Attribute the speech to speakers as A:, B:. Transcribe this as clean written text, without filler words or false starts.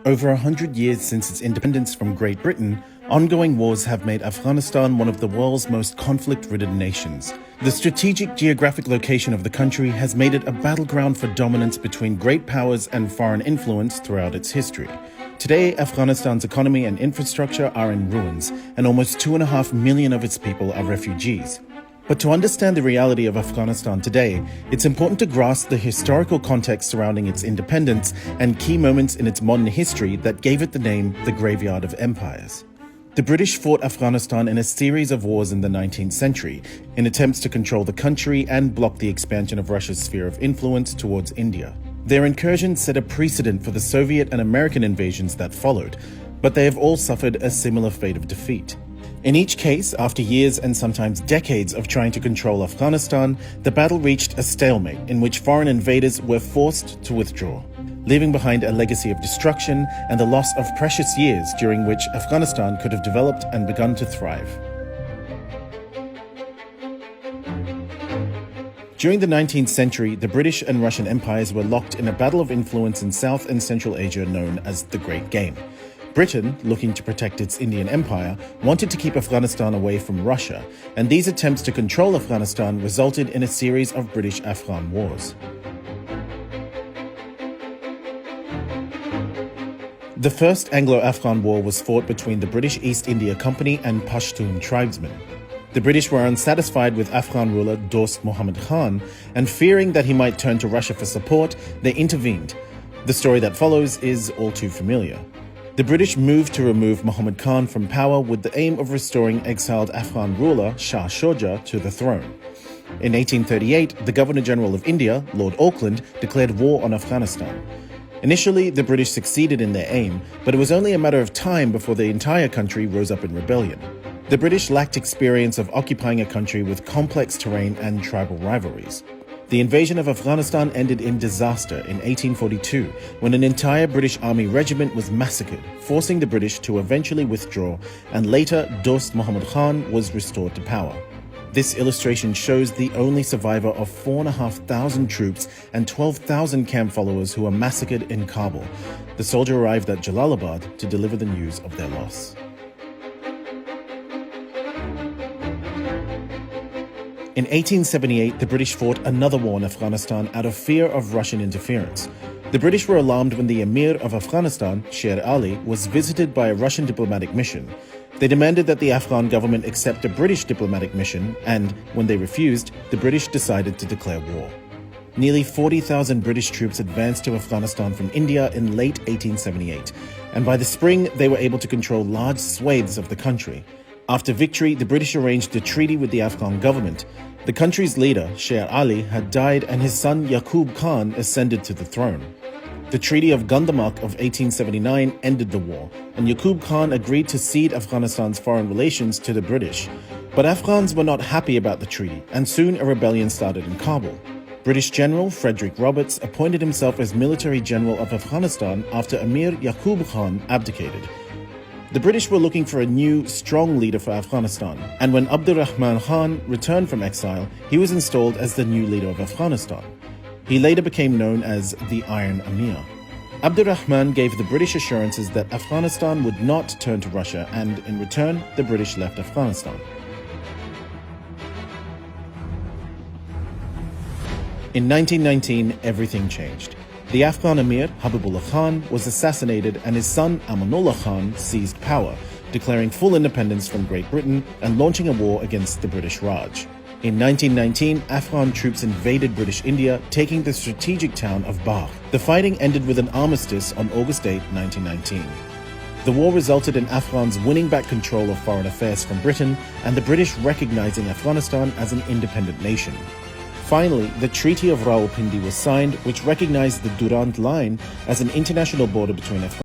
A: Over 100 years since its independence from Great Britain, ongoing wars have made Afghanistan one of the world's most conflict-ridden nations. The strategic geographic location of the country has made it a battleground for dominance between great powers and foreign influence throughout its history. Today, Afghanistan's economy and infrastructure are in ruins, and almost 2.5 million of its people are refugees. But to understand the reality of Afghanistan today, it's important to grasp the historical context surrounding its independence and key moments in its modern history that gave it the name the Graveyard of Empires. The British fought Afghanistan in a series of wars in the 19th century, in attempts to control the country and block the expansion of Russia's sphere of influence towards India. Their incursions set a precedent for the Soviet and American invasions that followed, but they have all suffered a similar fate of defeat. In each case, after years and sometimes decades of trying to control Afghanistan, the battle reached a stalemate in which foreign invaders were forced to withdraw, leaving behind a legacy of destruction and the loss of precious years during which Afghanistan could have developed and begun to thrive. During the 19th century, the British and Russian empires were locked in a battle of influence in South and Central Asia known as the Great Game. Britain, looking to protect its Indian empire, wanted to keep Afghanistan away from Russia, and these attempts to control Afghanistan resulted in a series of British-Afghan wars. The First Anglo-Afghan War was fought between the British East India Company and Pashtun tribesmen. The British were unsatisfied with Afghan ruler Dost Muhammad Khan, and fearing that he might turn to Russia for support, they intervened. The story that follows is all too familiar. The British moved to remove Muhammad Khan from power with the aim of restoring exiled Afghan ruler Shah Shuja to the throne. In 1838, the Governor-General of India, Lord Auckland, declared war on Afghanistan. Initially, the British succeeded in their aim, but it was only a matter of time before the entire country rose up in rebellion. The British lacked experience of occupying a country with complex terrain and tribal rivalries. The invasion of Afghanistan ended in disaster in 1842, when an entire British Army regiment was massacred, forcing the British to eventually withdraw, and later Dost Muhammad Khan was restored to power. This illustration shows the only survivor of 4,500 troops and 12,000 camp followers who were massacred in Kabul. The soldier arrived at Jalalabad to deliver the news of their loss. In 1878, the British fought another war in Afghanistan out of fear of Russian interference. The British were alarmed when the Emir of Afghanistan, Sher Ali, was visited by a Russian diplomatic mission. They demanded that the Afghan government accept a British diplomatic mission, and when they refused, the British decided to declare war. Nearly 40,000 British troops advanced to Afghanistan from India in late 1878, and by the spring, they were able to control large swathes of the country. After victory, the British arranged a treaty with the Afghan government. The country's leader, Sher Ali, had died and his son Yaqub Khan ascended to the throne. The Treaty of Gandamak of 1879 ended the war, and Yaqub Khan agreed to cede Afghanistan's foreign relations to the British. But Afghans were not happy about the treaty, and soon a rebellion started in Kabul. British General Frederick Roberts appointed himself as military general of Afghanistan after Emir Yaqub Khan abdicated. The British were looking for a new, strong leader for Afghanistan, and when Abdurrahman Khan returned from exile, he was installed as the new leader of Afghanistan. He later became known as the Iron Emir. Abdurrahman gave the British assurances that Afghanistan would not turn to Russia, and in return, the British left Afghanistan. In 1919, everything changed. The Afghan Emir, Habibullah Khan, was assassinated and his son Amanullah Khan seized power, declaring full independence from Great Britain and launching a war against the British Raj. In 1919, Afghan troops invaded British India, taking the strategic town of Bagh. The fighting ended with an armistice on August 8, 1919. The war resulted in Afghans winning back control of foreign affairs from Britain and the British recognizing Afghanistan as an independent nation. Finally, the Treaty of Rawalpindi was signed, which recognized the Durand Line as an international border between Afghanistan